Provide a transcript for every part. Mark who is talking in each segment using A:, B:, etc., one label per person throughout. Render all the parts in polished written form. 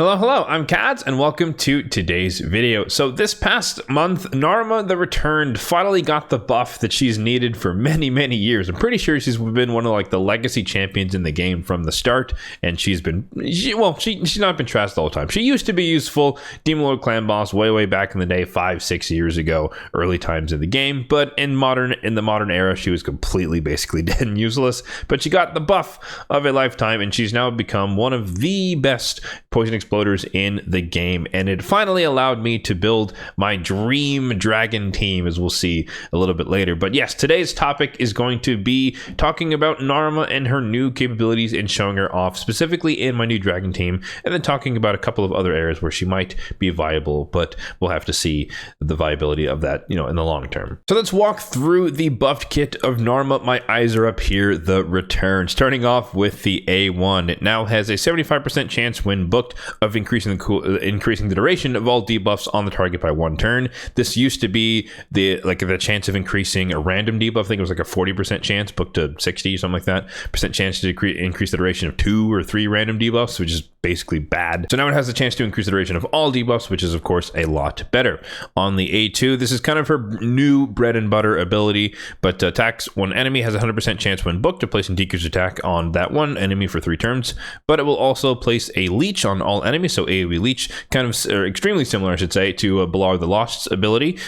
A: Hello, I'm Kads, and welcome to today's video. So this past month, Narma the Returned finally got the buff that she's needed for many years. I'm pretty sure she's been one of the legacy champions in the game from the start, and she's not been trashed all the time. She used to be useful, Demon Lord clan boss way back in the day, 5-6 years ago, early times in the game, but in the modern era, she was completely basically dead and useless, but she got the buff of a lifetime, and she's now become one of the best poison exploders in the game, and it finally allowed me to build my dream dragon team, as we'll see a little bit later. But yes, today's topic is going to be talking about Narma and her new capabilities and showing her off specifically in my new dragon team, and then talking about a couple of other areas where she might be viable, but we'll have to see the viability of that, in the long term. So let's walk through the buffed kit of Narma. My eyes are up here, the return. Starting off with the A1, it now has a 75% chance when booked of increasing the duration of all debuffs on the target by 1 turn. This used to be the chance of increasing a random debuff. I think it was like a 40% chance, booked to 60, something like that. Percent chance to increase the duration of 2 or 3 random debuffs, which is basically bad. So now it has a chance to increase the duration of all debuffs, which is of course a lot better. On the A2, this is kind of her new bread and butter ability, but attacks one enemy, has a 100% chance when booked to place a decreased attack on that one enemy for 3 turns, but it will also place a leech on all enemies, so AoE leech, kind of extremely similar, I should say, to Balar the Lost's ability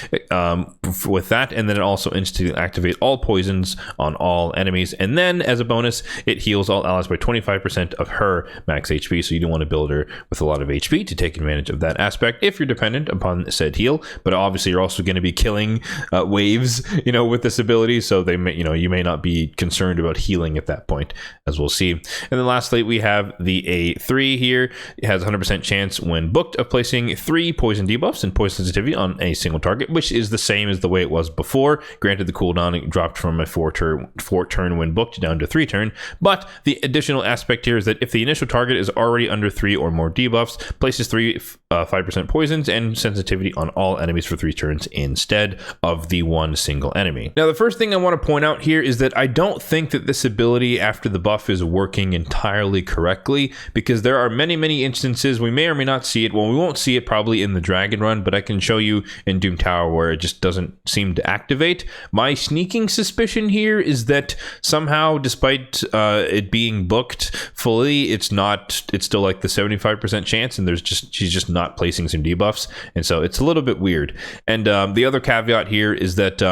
A: with that, and then it also instantly activate all poisons on all enemies, and then as a bonus, it heals all allies by 25% of her max HP, so you don't want to build her with a lot of HP to take advantage of that aspect if you're dependent upon said heal, but obviously you're also going to be killing waves, with this ability, so they may, you may not be concerned about healing at that point, as we'll see. And then lastly, we have the A3 here. It has 100% chance when booked of placing 3 poison debuffs and poison sensitivity on a single target, which is the same as the way it was before. Granted, the cooldown dropped from a 4 turn when booked down to 3 turn, but the additional aspect here is that if the initial target is already under 3 or more debuffs, places 5% poisons and sensitivity on all enemies for 3 turns instead of the one single enemy. Now, the first thing I want to point out here is that I don't think that this ability after the buff is working entirely correctly, because there are many instances we may or may not see it. Well, we won't see it probably in the dragon run, but I can show you in Doom Tower where it just doesn't seem to activate. My sneaking suspicion here is that somehow, despite it being booked fully, it's still like the 75% chance, and she's just not placing some debuffs, and so it's a little bit weird. And the other caveat here is that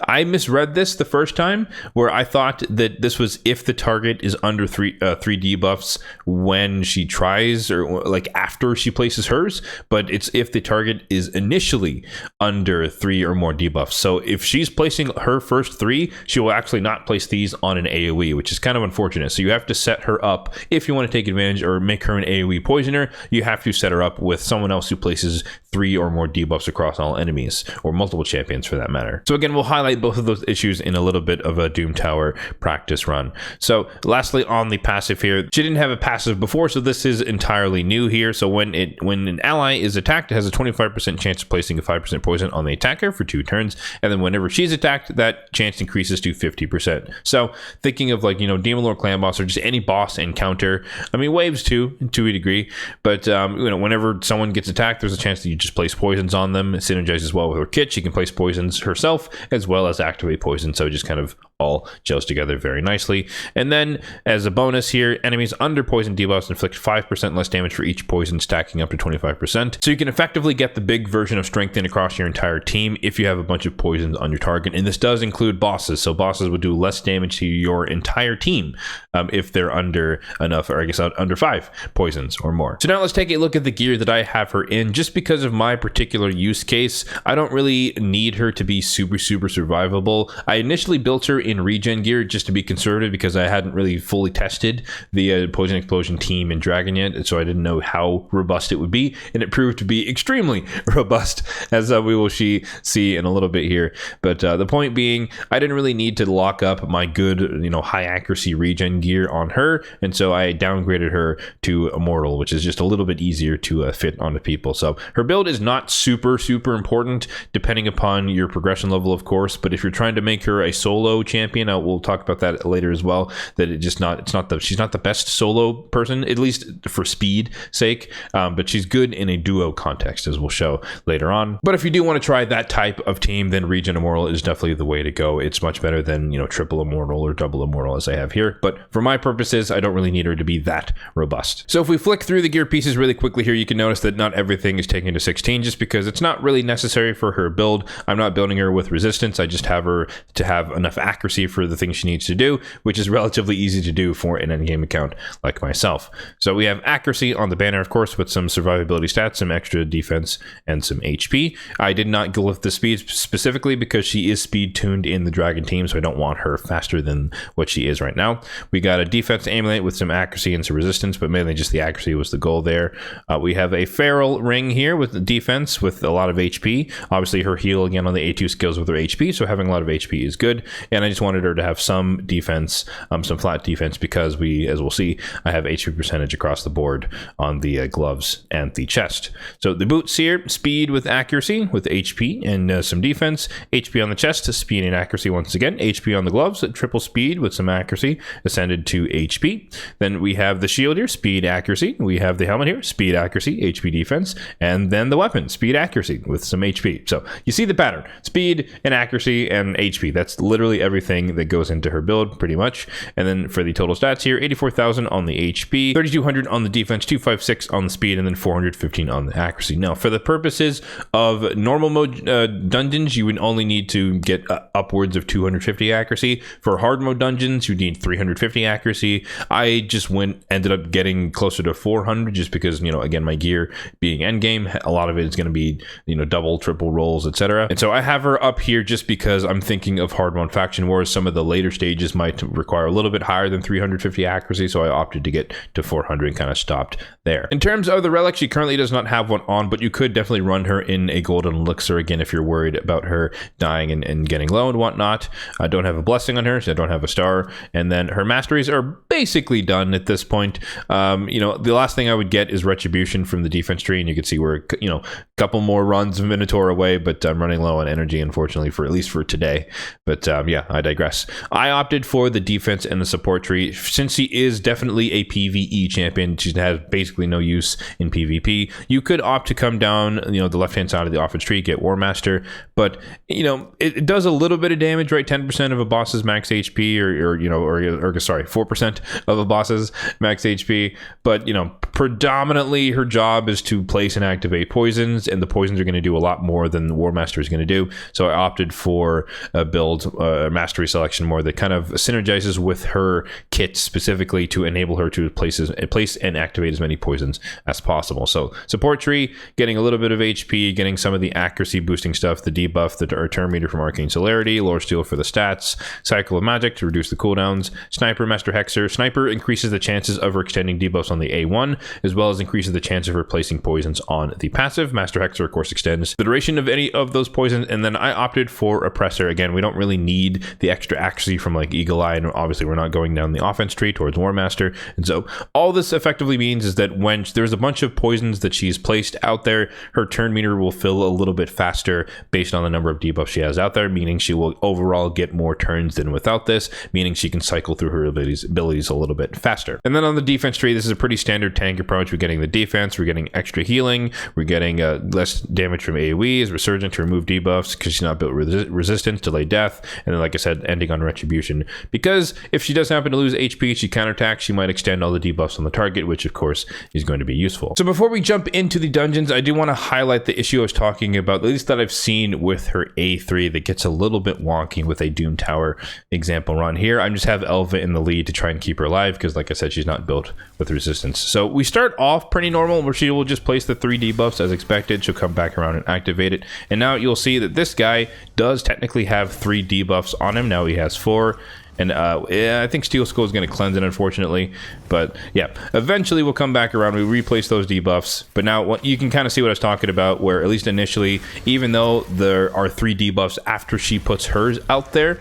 A: I misread this the first time, where I thought that this was if the target is under 3 debuffs when she tries, or after she places hers, but it's if the target is initially under 3 or more debuffs. So if she's placing her first 3, she will actually not place these on an AoE, which is kind of unfortunate. So you have to set her up, if you want to take advantage or make her an AoE poisoner, you have to set her up with someone else who places 3 or more debuffs across all enemies, or multiple champions for that matter. So again, we'll highlight both of those issues in a little bit of a Doom Tower practice run. So lastly, on the passive here, she didn't have a passive before, so this is entirely new here. So when an ally is attacked, it has a 25% chance of placing a 5% poison on the attacker for 2 turns, and then whenever she's attacked, that chance increases to 50%. So thinking of Demon Lord clan boss, or just any boss encounter, I mean waves too, to a degree, but whenever someone gets attacked, there's a chance that you just place poisons on them. It synergizes well with her kit. She can place poisons herself as well as activate poison, so it just kind of all gels together very nicely. And then as a bonus here, enemies under poison debuffs inflict 5% less damage for each poison, stacking up to 25%. So you can effectively get the big version of strengthen across your entire team if you have a bunch of poisons on your target, and this does include bosses, so bosses would do less damage to your entire team if they're under enough, or I guess under 5 poisons or more. So now let's take a look at the gear that I have her in. Just because of my particular use case, I don't really need her to be super survivable. I initially built her in regen gear just to be conservative, because I hadn't really fully tested the Poison Explosion team in Dragon yet, and so I didn't know how robust it would be, and it proved to be extremely robust, as we will see in a little bit here. But the point being, I didn't really need to lock up my good, high accuracy regen gear on her, and so I downgraded her to Immortal, which is just a little bit easier to fit onto people. So her build is not super important, depending upon your progression level, of course, but if you're trying to make her a solo champion, champion. We'll talk about that later as well, that she's not the best solo person, at least for speed sake, but she's good in a duo context, as we'll show later on. But if you do want to try that type of team, then Regen Immortal is definitely the way to go. It's much better than, you know, triple immortal or double immortal as I have here, but for my purposes, I don't really need her to be that robust. So if we flick through the gear pieces really quickly here, you can notice that not everything is taken to 16, just because it's not really necessary for her build. I'm not building her with resistance. I just have her to have enough accuracy for the things she needs to do, which is relatively easy to do for an endgame account like myself. So we have accuracy on the banner, of course, with some survivability stats, some extra defense, and some HP. I did not go with the speed specifically because she is speed tuned in the dragon team, so I don't want her faster than what she is right now. We got a defense amulet with some accuracy and some resistance, but mainly just the accuracy was the goal there. We have a feral ring here with the defense with a lot of HP. Obviously her heal again on the A2 skills with her HP, so having a lot of HP is good, and I just wanted her to have some defense, some flat defense, because as we'll see, I have HP percentage across the board on the gloves and the chest. So the boots here, speed with accuracy with HP and some defense, HP on the chest, speed and accuracy once again, HP on the gloves, triple speed with some accuracy, ascended to HP. Then we have the shield here, speed, accuracy. We have the helmet here, speed, accuracy, HP defense, and then the weapon, speed, accuracy with some HP. So you see the pattern, speed and accuracy and HP. That's literally everything that goes into her build pretty much. And then for the total stats here, 84,000 on the HP, 3,200 on the defense, 256 on the speed, and then 415 on the accuracy. Now for the purposes of normal mode dungeons, you would only need to get upwards of 250 accuracy. For hard mode dungeons, you need 350 accuracy. I just ended up getting closer to 400 just because, you know, again, my gear being endgame, a lot of it is going to be, you know, double, triple rolls, etc. And so I have her up here just because I'm thinking of hard mode faction wars. Some of the later stages might require a little bit higher than 350 accuracy, so I opted to get to 400 and kind of stopped there. In terms of the relic, she currently does not have one on, but you could definitely run her in a golden elixir again if you're worried about her dying and getting low and whatnot. I don't have a blessing on her, so I don't have a star, and then her masteries are basically done at this point. You know, the last thing I would get is retribution from the defense tree, and you can see we're, you know, a couple more runs of Minotaur away, but I'm running low on energy, unfortunately, for at least for today. But yeah, I digress. I opted for the defense and the support tree since she is definitely a PvE champion. She has basically no use in PvP. You could opt to come down, you know, the left hand side of the offense tree, get War Master, but you know, it does a little bit of damage, right? 10% of a boss's max HP, or you know, or sorry, 4% of a boss's max HP. But you know, predominantly her job is to place and activate poisons, and the poisons are going to do a lot more than the War Master is going to do. So I opted for a build mastery selection more that kind of synergizes with her kit specifically to enable her to place and activate as many poisons as possible. So support tree, getting a little bit of HP, getting some of the accuracy boosting stuff, the debuff, the return meter from Arcane Celerity, Lore Steel for the stats, Cycle of Magic to reduce the cooldowns, Sniper, Master Hexer. Sniper increases the chances of her extending debuffs on the A1, as well as increases the chance of her placing poisons on the passive. Master Hexer, of course, extends the duration of any of those poisons. And then I opted for Oppressor. Again, we don't really need the extra accuracy from like Eagle Eye, and obviously we're not going down the offense tree towards War Master. And so all this effectively means is that when there's a bunch of poisons that she's placed out there, her turn meter will fill a little bit faster based on the number of debuffs she has out there, meaning she will overall get more turns than without this, meaning she can cycle through her abilities a little bit faster. And then on the defense tree, this is a pretty standard tank approach. We're getting the defense, we're getting extra healing, we're getting less damage from AoEs, Resurgent to remove debuffs because she's not built resistance, delay death, and then like I said, ending on retribution, because if she does happen to lose HP, she counterattacks, she might extend all the debuffs on the target, which of course is going to be useful. So before we jump into the dungeons, I do want to highlight the issue I was talking about, at least that I've seen with her A3, that gets a little bit wonky with a Doom Tower example run here. I just have Elva in the lead to try and keep her alive because like I said, she's not built with resistance. So we start off pretty normal where she will just place the 3 debuffs as expected. She'll come back around and activate it. And now you'll see that this guy does technically have 3 debuffs on him. Now he has 4. And yeah, I think Steel Skull is going to cleanse it, unfortunately. But yeah, eventually we'll come back around. We replace those debuffs. But now you can kind of see what I was talking about, where at least initially, even though there are 3 debuffs after she puts hers out there,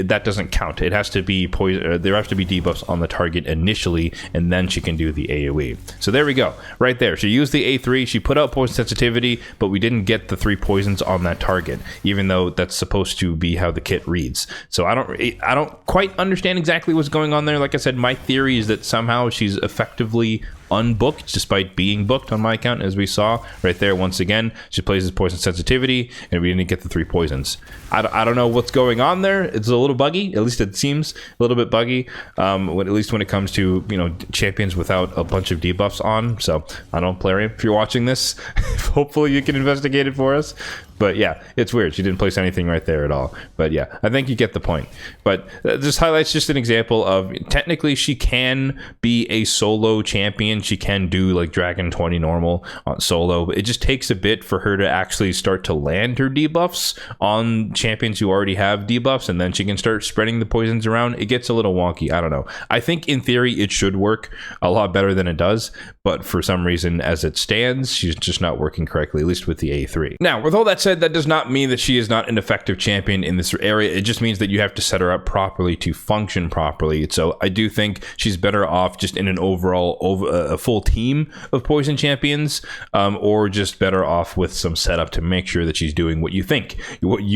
A: that doesn't count. It has to be poison. There has to be debuffs on the target initially, and then she can do the AoE. So there we go, right there. She used the A3. She put out poison sensitivity, but we didn't get the 3 poisons on that target, even though that's supposed to be how the kit reads. So I don't quite understand exactly what's going on there. Like I said, my theory is that somehow she's effectively unbooked despite being booked on my account, as we saw right there. Once again, she plays poison sensitivity, and we didn't get the 3 poisons. I don't know what's going on there. It's a little buggy. At least it seems a little bit buggy, at least when it comes to, you know, champions without a bunch of debuffs on. So I don't know, Plarium, if you're watching this, hopefully you can investigate it for us. But yeah, it's weird. She didn't place anything right there at all. But yeah, I think you get the point. But this highlights just an example of, technically she can be a solo champion. She can do like Dragon 20 normal on solo. But it just takes a bit for her to actually start to land her debuffs on champions who already have debuffs, and then she can start spreading the poisons around. It gets a little wonky. I don't know. I think in theory it should work a lot better than it does. But for some reason, as it stands, she's just not working correctly, at least with the A3. Now, with all that said, that does not mean that she is not an effective champion in this area. It just means that you have to set her up properly to function properly. So I do think she's better off just in an overall a full team of poison champions, or just better off with some setup to make sure that she's doing what you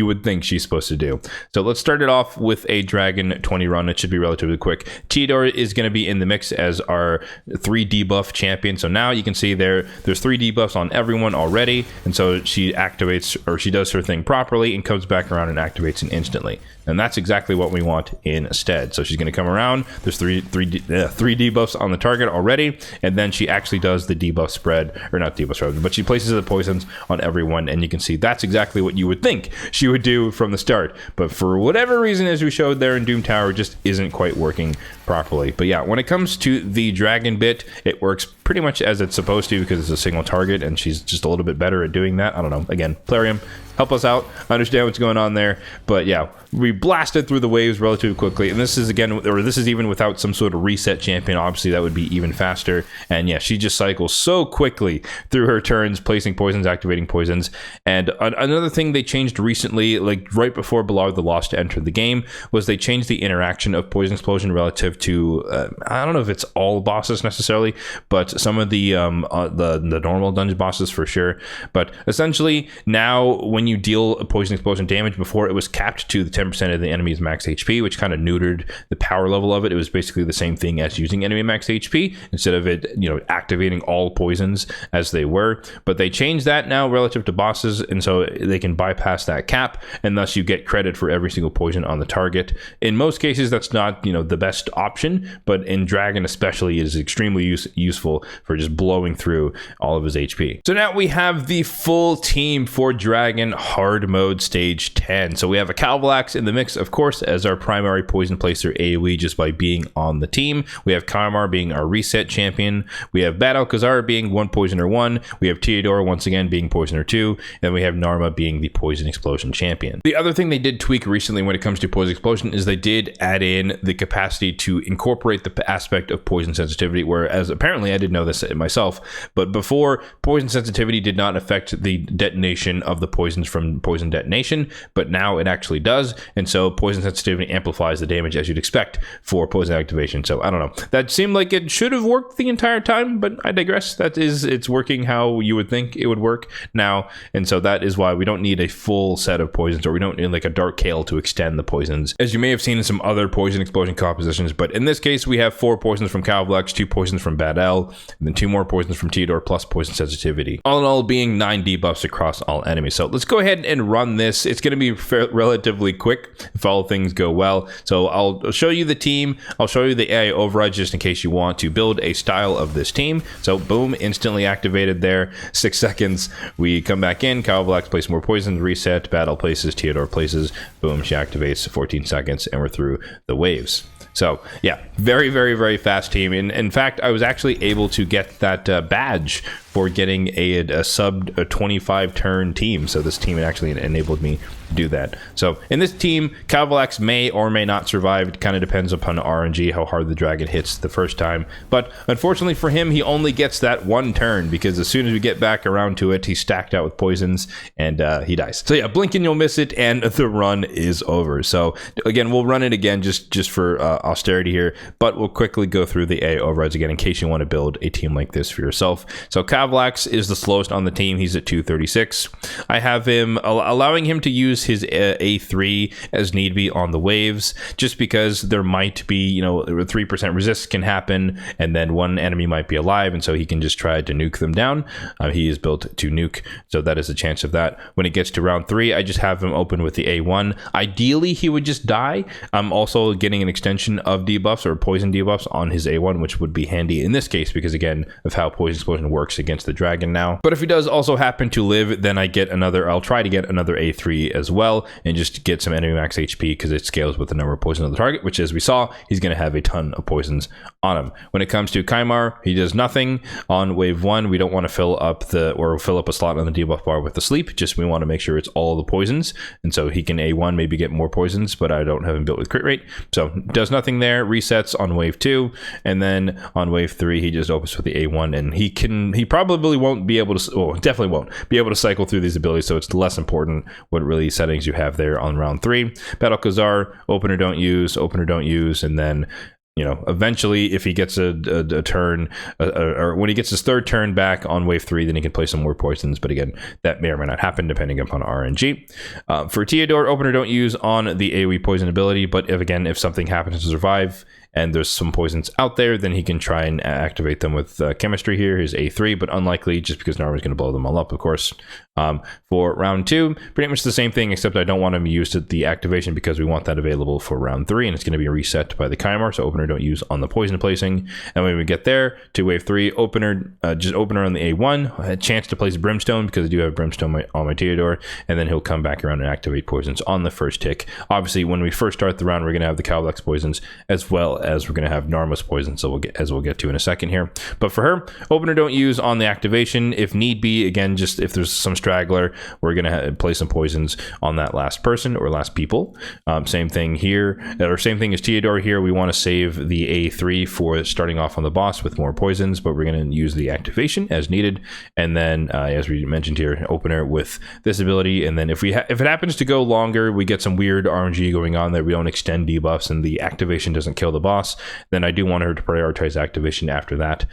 A: would think she's supposed to do. So let's start it off with a Dragon 20 run. It should be relatively quick. Theodore is going to be in the mix as our 3 debuff champion. So now you can see there's 3 debuffs on everyone already, and so she activates, or she does her thing properly and comes back around and activates it instantly. And that's exactly what we want instead. So she's going to come around. There's three debuffs on the target already, and then she actually does the debuff spread, or not debuff spread, but she places the poisons on everyone, and you can see that's exactly what you would think she would do from the start. But for whatever reason, as we showed there in Doom Tower, just isn't quite working properly. But yeah, when it comes to the dragon bit, it works pretty much as it's supposed to, because it's a single target, and she's just a little bit better at doing that. I don't know. Again, Plarium, help us out, understand what's going on there. But yeah, we blasted through the waves relatively quickly, and this is again, or this is even without some sort of reset champion. Obviously that would be even faster. And yeah, she just cycles so quickly through her turns, placing poisons, activating poisons. And another thing they changed recently, like right before Balar the Lost entered the game, was they changed the interaction of Poison Explosion relative to I don't know if it's all bosses necessarily, but some of the normal dungeon bosses for sure. But essentially now when you deal a Poison Explosion damage, before it was capped to the 10% of the enemy's max HP, which kind of neutered the power level of it. It was basically the same thing as using enemy max HP, instead of it, you know, activating all poisons as they were. But they changed that now relative to bosses, and so they can bypass that cap, and thus you get credit for every single poison on the target. In most cases, that's not, you know, the best option, but in Dragon especially, it is extremely useful for just blowing through all of his HP. So now we have the full team for Dragon Hard Mode Stage 10. So we have a Calvalax in the mix, of course, as our primary poison placer AoE just by being on the team. We have Kaimar being our reset champion. We have Bad Alcazar being 1 poisoner 1. We have Theodore once again being poisoner 2. And we have Narma being the poison explosion champion. The other thing they did tweak recently when it comes to poison explosion is they did add in the capacity to incorporate the aspect of poison sensitivity, whereas apparently I didn't know this myself, but before, poison sensitivity did not affect the detonation of the poisons from poison detonation, but now it actually does. And so poison sensitivity amplifies the damage as you'd expect for poison activation. So I don't know, that seemed like it should have worked the entire time, but I digress. It's working how you would think it would work now. And so that is why we don't need a full set of poisons, or we don't need like a Dark Kale to extend the poisons, as you may have seen in some other poison explosion compositions. But in this case, we have 4 poisons from Calvalax, 2 poisons from Bad L, and then 2 more poisons from Theodore, plus poison sensitivity. All in all, being 9 debuffs across all enemies. So let's go ahead and run this. It's going to be relatively quick if all things go well. So I'll show you the team. I'll show you the AI override just in case you want to build a style of this team. So boom, instantly activated there. 6 seconds. We come back in. Calvalax places more poison. Reset. Battle places. Theodore places. Boom, she activates. 14 seconds, and we're through the waves. So yeah, very, very, very fast team. And in fact, I was actually able to get that badge for getting a sub 25 turn team. So this team actually enabled me do that. So in this team, Kalvalax may or may not survive. It kind of depends upon RNG, how hard the dragon hits the first time. But unfortunately for him, he only gets that one turn, because as soon as we get back around to it, he's stacked out with poisons and he dies. So yeah, blink and you'll miss it, and the run is over. So again, we'll run it again just for austerity here, but we'll quickly go through the A overrides again in case you want to build a team like this for yourself. So Kalvalax is the slowest on the team. He's at 236. I have him allowing him to use his A3 as need be on the waves, just because there might be, you know, 3% resist can happen, and then one enemy might be alive, and so he can just try to nuke them down. He is built to nuke, so that is a chance of that. When it gets to round 3, I just have him open with the A1. Ideally, he would just die. I'm also getting an extension of debuffs or poison debuffs on his A1, which would be handy in this case, because again of how poison explosion works against the dragon now. But if he does also happen to live, then I'll try to get another A3 as well, and just get some enemy max HP, because it scales with the number of poison on the target, which, as we saw, he's going to have a ton of poisons on him. When it comes to Kaimar, he does nothing on wave 1. We don't want to fill up a slot on the debuff bar with the sleep. Just we want to make sure it's all the poisons, and so he can A1 maybe get more poisons, but I don't have him built with crit rate, so does nothing there. Resets on wave 2, and then on wave 3 he just opens with the A1, and he probably won't be able to, well, definitely won't be able to cycle through these abilities, so it's less important what really settings you have there on round 3. Battle Khazar, opener don't use, and then, you know, eventually if he gets a turn, or when he gets his third turn back on wave 3, then he can play some more poisons, but again, that may or may not happen depending upon RNG. For Theodore, opener don't use on the AoE poison ability, but if something happens to survive and there's some poisons out there, then he can try and activate them with chemistry here. His A3, but unlikely, just because Narma is going to blow them all up, of course. For round 2, pretty much the same thing, except I don't want him used at the activation, because we want that available for round 3, and it's going to be reset by the Kaimar, so opener don't use on the poison placing. And when we get there to wave 3, just opener on the A1, a chance to place Brimstone, because I do have Brimstone on my Theodore, and then he'll come back around and activate poisons on the first tick. Obviously, when we first start the round, we're going to have the Kalvalax poisons, as well as we're going to have Narma's poison, so we'll get to in a second here. But for her, opener don't use on the activation. If need be, again, just if there's some straggler, we're going to play some poisons on that last person or last people. Same thing here, or same thing as Theodore here. We want to save the A3 for starting off on the boss with more poisons, but we're going to use the activation as needed. And then, as we mentioned here, opener with this ability. And then if it happens to go longer, we get some weird RNG going on that we don't extend debuffs and the activation doesn't kill the boss, then I do want her to prioritize activation after that.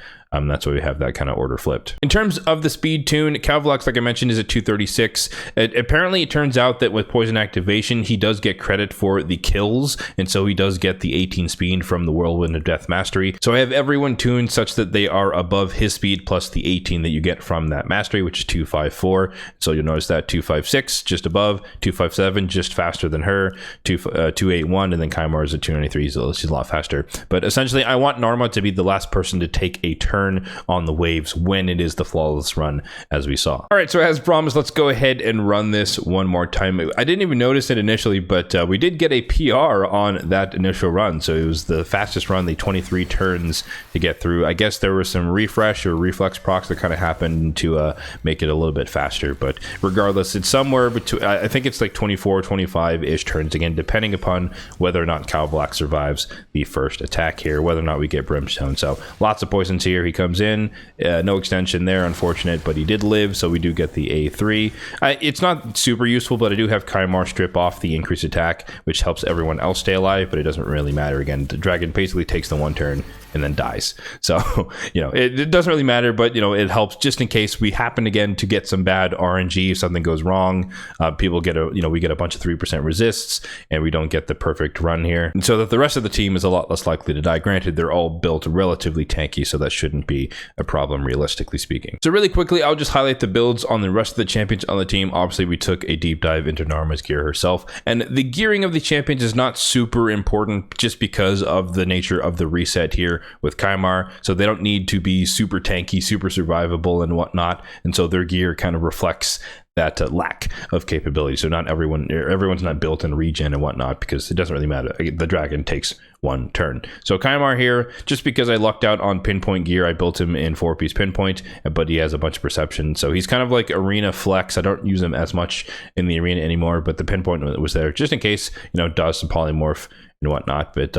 A: That's why we have that kind of order flipped. In terms of the speed tune, Kalvalax, like I mentioned, is at 236. Apparently, it turns out that with poison activation, he does get credit for the kills, and so he does get the 18 speed from the Whirlwind of Death Mastery. So I have everyone tuned such that they are above his speed plus the 18 that you get from that mastery, which is 254. So you'll notice that 256 just above, 257 just faster than her, 281, and then Kaimar is at 293, so she's a lot faster. But essentially, I want Narma to be the last person to take a turn on the waves when it is the flawless run, as we saw. All right, so as promised, let's go ahead and run this one more time. I didn't even notice it initially, but we did get a PR on that initial run. So it was the fastest run, the 23 turns to get through. I guess there was some refresh or reflex procs that kind of happened to make it a little bit faster, but regardless, it's somewhere between, I think it's like 24, 25-ish turns, again, depending upon whether or not Kalvalax survives the first attack here, whether or not we get Brimstone. So lots of poisons here. He comes in, no extension there, unfortunate, but he did live, so we do get the A3. It's not super useful, but I do have Kaimar strip off the increased attack, which helps everyone else stay alive, but it doesn't really matter. Again, the dragon basically takes the one turn and then dies. So, you know, it doesn't really matter, but, you know, it helps just in case we happen again to get some bad RNG. If something goes wrong, people get we get a bunch of 3% resists and we don't get the perfect run here. And so that the rest of the team is a lot less likely to die. Granted, they're all built relatively tanky, so that shouldn't be a problem realistically speaking. So really quickly, I'll just highlight the builds on the rest of the champions on the team. Obviously, we took a deep dive into Narma's gear herself, and the gearing of the champions is not super important just because of the nature of the reset here with Kaimar. So they don't need to be super tanky, super survivable and whatnot, and so their gear kind of reflects that lack of capability. So not everyone's not built in regen and whatnot, because it doesn't really matter. The dragon takes one turn. So Kymar here, just because I lucked out on pinpoint gear, I built him in 4-piece pinpoint, but he has a bunch of perception. So he's kind of like arena flex. I don't use him as much in the arena anymore, but the pinpoint was there just in case, does some polymorph and whatnot, but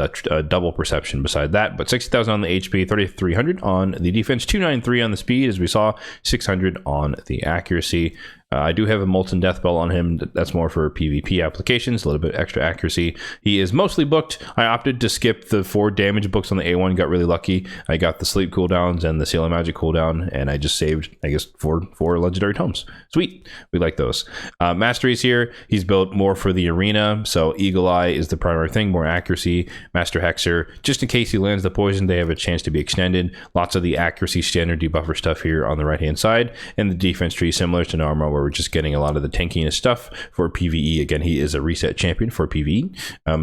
A: double perception beside that. But 60,000 on the HP, 3,300 on the defense, 293 on the speed, as we saw, 600 on the accuracy. I do have a Molten Death Bell on him. That's more for PvP applications, a little bit extra accuracy. He is mostly booked. I opted to skip the 4 damage books on the A1, got really lucky. I got the sleep cooldowns and the Seal of Magic cooldown, and I just saved, I guess, four legendary tomes. Sweet. We like those. Masteries here, he's built more for the arena, so Eagle Eye is the primary thing, more accuracy. Master Hexer, just in case he lands the poison, they have a chance to be extended. Lots of the accuracy standard debuffer stuff here on the right-hand side, and the defense tree similar to Narma, where we're just getting a lot of the tankiness stuff for PvE. Again, he is a reset champion for PvE,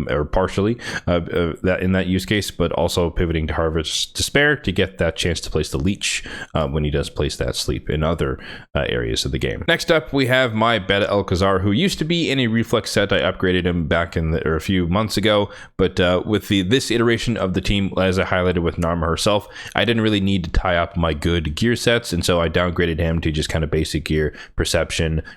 A: or partially that in that use case, but also pivoting to Harvest Despair to get that chance to place the leech when he does place that sleep in other areas of the game. Next up, we have my Beta Alcazar, who used to be in a reflex set. I upgraded him back a few months ago, but with this iteration of the team, as I highlighted with Narma herself, I didn't really need to tie up my good gear sets, and so I downgraded him to just kind of basic gear, perception,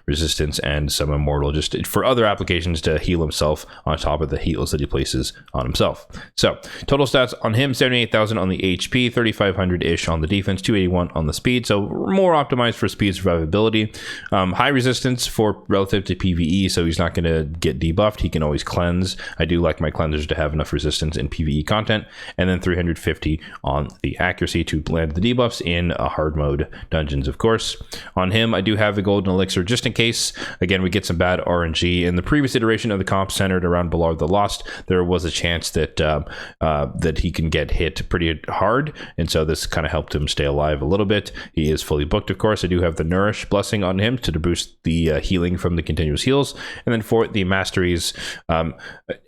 A: resistance, and some immortal, just for other applications to heal himself on top of the heals that he places on himself. So total stats on him: 78,000 on the HP, 3,500-ish on the defense, 281 on the speed, so more optimized for speed survivability. High resistance for relative to PvE, so he's not going to get debuffed. He can always cleanse. I do like my cleansers to have enough resistance in PvE content. And then 350 on the accuracy to land the debuffs in a hard mode dungeons, of course. On him, I do have the golden elixir just in case, again, we get some bad RNG. In the previous iteration of the comp centered around Balar the Lost, there was a chance that that he can get hit pretty hard, and so this kind of helped him stay alive a little bit. He is fully booked, of course. I do have the Nourish blessing on him to boost the healing from the continuous heals. And then for the masteries,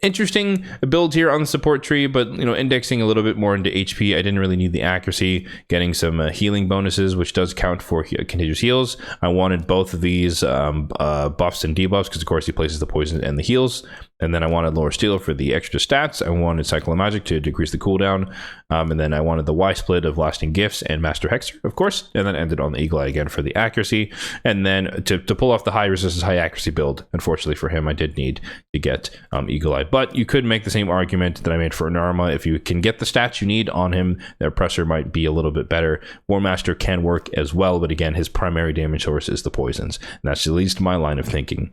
A: interesting build here on the support tree, but indexing a little bit more into HP. I didn't really need the accuracy, getting some healing bonuses, which does count for continuous heals. I wanted both of these buffs and debuffs because, of course, he places the poison and the heals. And then I wanted Lower Steel for the extra stats. I wanted Cycle of Magic to decrease the cooldown. And then I wanted the Y split of Lasting Gifts and Master Hexer, of course. And then ended on the Eagle Eye again for the accuracy. And then to pull off the high resistance, high accuracy build, unfortunately for him, I did need to get Eagle Eye. But you could make the same argument that I made for Narma. If you can get the stats you need on him, the Oppressor might be a little bit better. War Master can work as well, but again, his primary damage source is the poisons. And that's at least my line of thinking.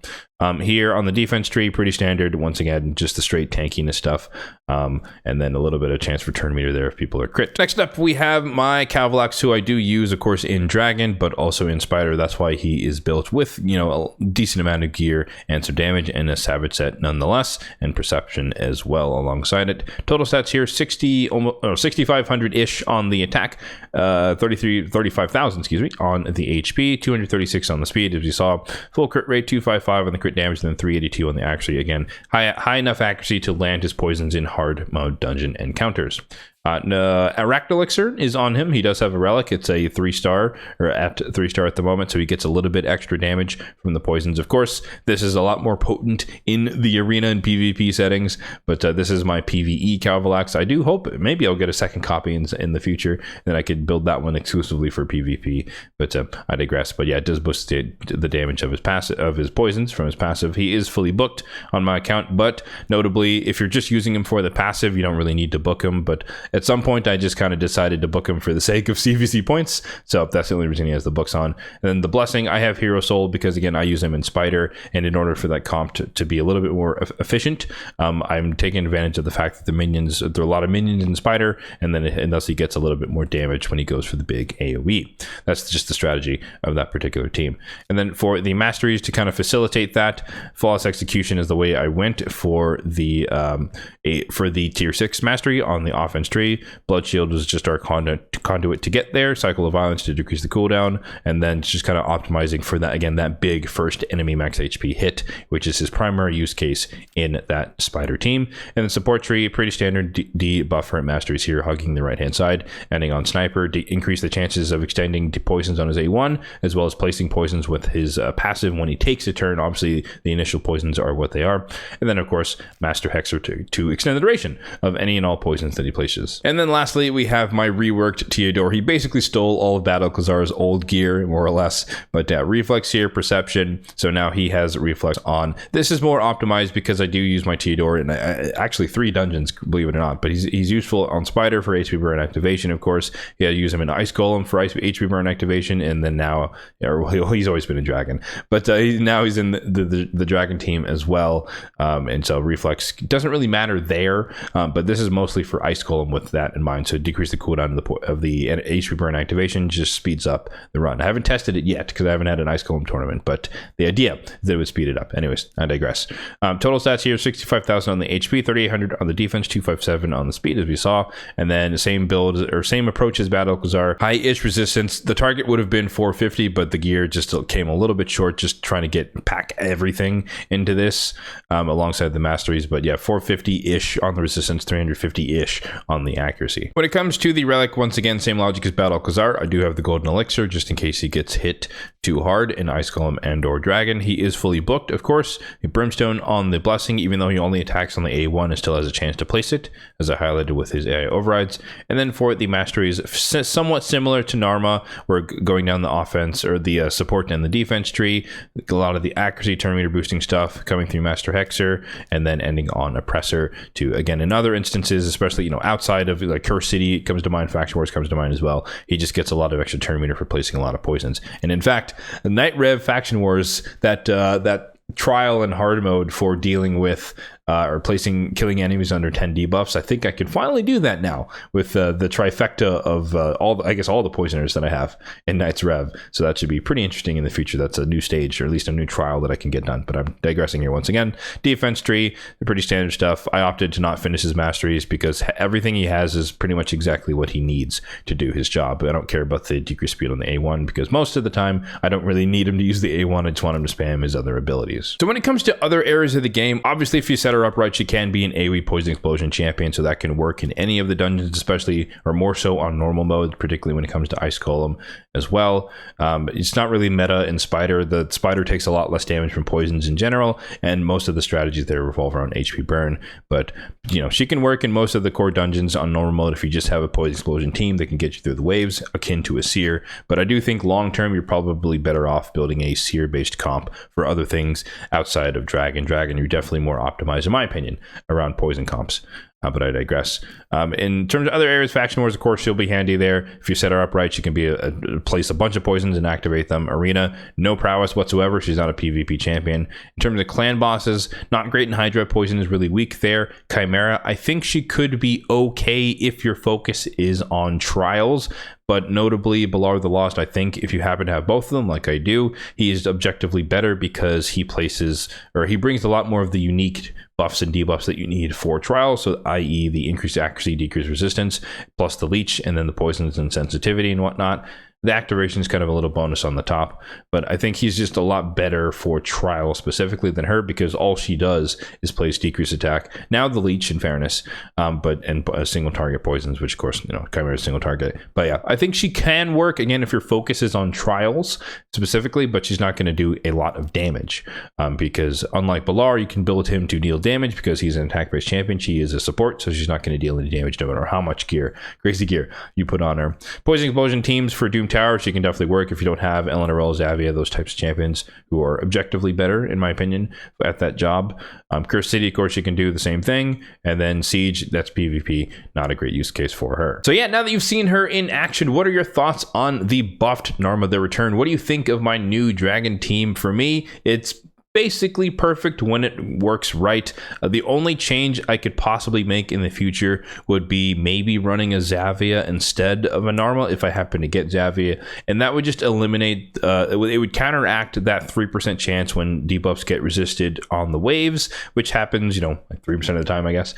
A: Here on the defense tree, pretty standard. Once again, just the straight tankiness stuff. And then a little bit of chance for turn meter there if people are crit. Next up, we have my Cavalax, who I do use, of course, in Dragon, but also in Spider. That's why he is built with, a decent amount of gear and some damage and a Savage set nonetheless, and Perception as well alongside it. Total stats here, 6,500-ish on the attack, 35,000, on the HP, 236 on the speed, as you saw. Full crit rate, 255 on the crit damage, then 382 on the accuracy. Again, high enough accuracy to land his poisons in hard mode dungeon encounters. Arachnid Elixir is on him. He does have a relic. It's a 3-star, or at 3-star at the moment, so he gets a little bit extra damage from the poisons. Of course, this is a lot more potent in the arena and PvP settings, but this is my PvE Cavalax. I do hope maybe I'll get a second copy in the future, and I could build that one exclusively for PvP, but I digress. But yeah, it does boost the damage of his passive, of his poisons from his passive. He is fully booked on my account, but notably, if you're just using him for the passive, you don't really need to book him, but at some point, I just kind of decided to book him for the sake of CVC points. So that's the only reason he has the books on. And then the Blessing, I have Hero Soul because, again, I use him in Spider. And in order for that comp to be a little bit more efficient, I'm taking advantage of the fact that there are a lot of minions in Spider. And then thus he gets a little bit more damage when he goes for the big AoE. That's just the strategy of that particular team. And then for the masteries, to kind of facilitate that, Flawless Execution is the way I went for the tier 6 mastery on the offense tree. tree. Blood Shield was just our conduit to get there. Cycle of Violence to decrease the cooldown, and then just kind of optimizing for that, again, that big first enemy max HP hit, which is his primary use case in that spider team. And then support tree, pretty standard debuff for masteries here, hugging the right hand side, ending on sniper, increase the chances of extending to poisons on his A1, as well as placing poisons with his passive when he takes a turn. Obviously the initial poisons are what they are. And then of course Master Hexer to extend the duration of any and all poisons that he places. And then lastly, we have my reworked Teodor. He basically stole all of Battle Khazar's old gear, more or less, but reflex here, perception. So now he has reflex on. This is more optimized because I do use my Teodor in actually 3 dungeons, believe it or not, but he's useful on Spider for HP burn activation, of course. Yeah, use him in Ice Golem for HP burn activation, and then now, he's always been a dragon, but now he's in the dragon team as well. And so reflex doesn't really matter there, but this is mostly for Ice Golem with that in mind. So decrease the cooldown of the HP burn activation, just speeds up the run. I haven't tested it yet because I haven't had an Ice Golem tournament, but the idea is that it would speed it up. Anyways, I digress. Total stats here: 65,000 on the HP, 3,800 on the defense, 257 on the speed, as we saw. And then the same build or same approach as Battle Khazar. High-ish resistance. The target would have been 450, but the gear just came a little bit short, just trying to pack everything into this alongside the masteries. But yeah, 450-ish on the resistance, 350-ish on the accuracy. When it comes to the relic, once again, same logic as Battle Khazar. I do have the golden elixir just in case he gets hit too hard in Ice Golem and or Dragon. He is fully booked, of course. A Brimstone on the blessing, even though he only attacks on the A1, and still has a chance to place it, as I highlighted with his AI overrides. And then for the masteries, somewhat similar to Narma, we're going down the offense or the support and the defense tree. A lot of the accuracy turn meter boosting stuff coming through Master Hexer, and then ending on Oppressor to, again, in other instances, especially, outside of like Curse City comes to mind, Faction Wars comes to mind as well. He just gets a lot of extra turn meter for placing a lot of poisons. And in fact, the Night Rev Faction Wars, that trial and hard mode for dealing with or killing enemies under 10 debuffs, I think I can finally do that now with the trifecta of all the poisoners that I have in Knight's Rev. So that should be pretty interesting in the future. That's a new stage, or at least a new trial that I can get done. But I'm digressing here once again. Defense tree, pretty standard stuff. I opted to not finish his masteries because everything he has is pretty much exactly what he needs to do his job. I don't care about the decreased speed on the A1 because most of the time I don't really need him to use the A1. I just want him to spam his other abilities. So when it comes to other areas of the game, obviously if you set her up right, she can be an AoE Poison Explosion champion, so that can work in any of the dungeons, especially or more so on normal mode, particularly when it comes to Ice Golem as well. It's not really meta in Spider. The Spider takes a lot less damage from poisons in general, and most of the strategies there revolve around HP burn. But she can work in most of the core dungeons on normal mode if you just have a Poison Explosion team that can get you through the waves, akin to a Seer. But I do think long term you're probably better off building a Seer based comp for other things outside of Dragon. You're definitely more optimized, in my opinion, around poison comps. But I digress. In terms of other areas, Faction Wars, of course, she'll be handy there. If you set her up right, she can place a bunch of poisons and activate them. Arena, no prowess whatsoever. She's not a PvP champion. In terms of clan bosses, not great in Hydra. Poison is really weak there. Chimera, I think she could be okay if your focus is on trials. But notably, Balar the Lost, I think if you happen to have both of them, like I do, he is objectively better because he brings a lot more of the unique buffs and debuffs that you need for trials, so i.e. the increased accuracy, decreased resistance, plus the leech, and then the poisons and sensitivity and whatnot. The activation is kind of a little bonus on the top, but I think he's just a lot better for trial specifically than her because all she does is place decreased attack. Now the leech, in fairness, and single target poisons, which of course, Chimera is single target. But yeah, I think she can work again if your focus is on trials specifically, but she's not going to do a lot of damage because unlike Balar, you can build him to deal damage because he's an attack-based champion. She is a support, so she's not going to deal any damage no matter how much crazy gear you put on her. Poison Explosion teams for Doom Tower, she can definitely work if you don't have Elenaril and Zavia, those types of champions who are objectively better, in my opinion, at that job. Curse City, of course, she can do the same thing. And then Siege, that's PvP, not a great use case for her. So yeah, now that you've seen her in action, what are your thoughts on the buffed Narma the Return? What do you think of my new dragon team? For me, it's basically perfect when it works right. The only change I could possibly make in the future would be maybe running a Zavia instead of a Narma if I happen to get Zavia, and that would just eliminate it would counteract that 3% chance when debuffs get resisted on the waves, which happens, like 3% of the time, I guess.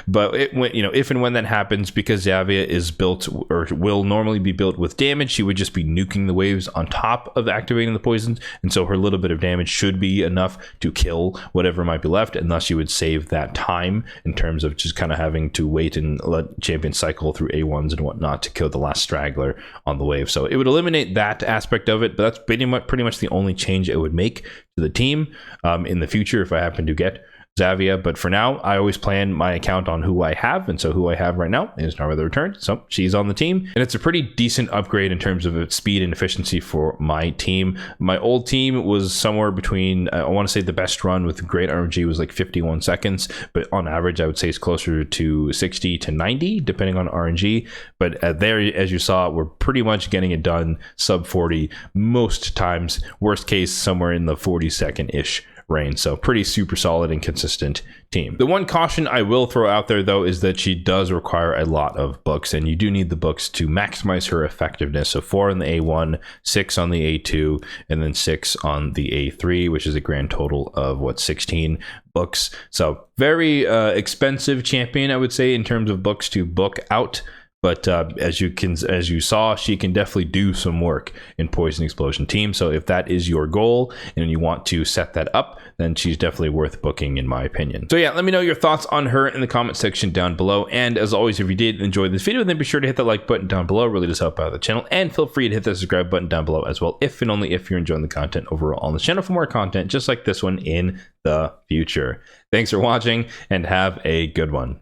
A: But if and when that happens, because Zavia is built or will normally be built with damage, she would just be nuking the waves on top of activating the poisons, and so her little bit of damage should be enough to kill whatever might be left, and thus you would save that time in terms of just kind of having to wait and let champions cycle through A1s and whatnot to kill the last straggler on the wave. So it would eliminate that aspect of it, but that's pretty much the only change it would make to the team in the future if I happen to get Zavia. But for now, I always plan my account on who I have, and so who I have right now is Narma the Returned, so she's on the team, and it's a pretty decent upgrade in terms of its speed and efficiency for my team. My old team was somewhere between, I want to say the best run with great RNG was like 51 seconds, but on average I would say it's closer to 60 to 90 depending on RNG. But there, as you saw, we're pretty much getting it done sub 40 most times, worst case somewhere in the 40-second ish range. So pretty super solid and consistent team. The one caution I will throw out there though is that she does require a lot of books, and you do need the books to maximize her effectiveness. So 4 on the A1, 6 on the A2, and then 6 on the A3, which is a grand total of 16 books. So very expensive champion, I would say, in terms of books to book out. But as you saw, she can definitely do some work in Poison Explosion team. So if that is your goal and you want to set that up, then she's definitely worth booking, in my opinion. So yeah, let me know your thoughts on her in the comment section down below. And as always, if you did enjoy this video, then be sure to hit that like button down below. It really does help out the channel. And feel free to hit the subscribe button down below as well, if and only if you're enjoying the content overall on the channel for more content just like this one in the future. Thanks for watching and have a good one.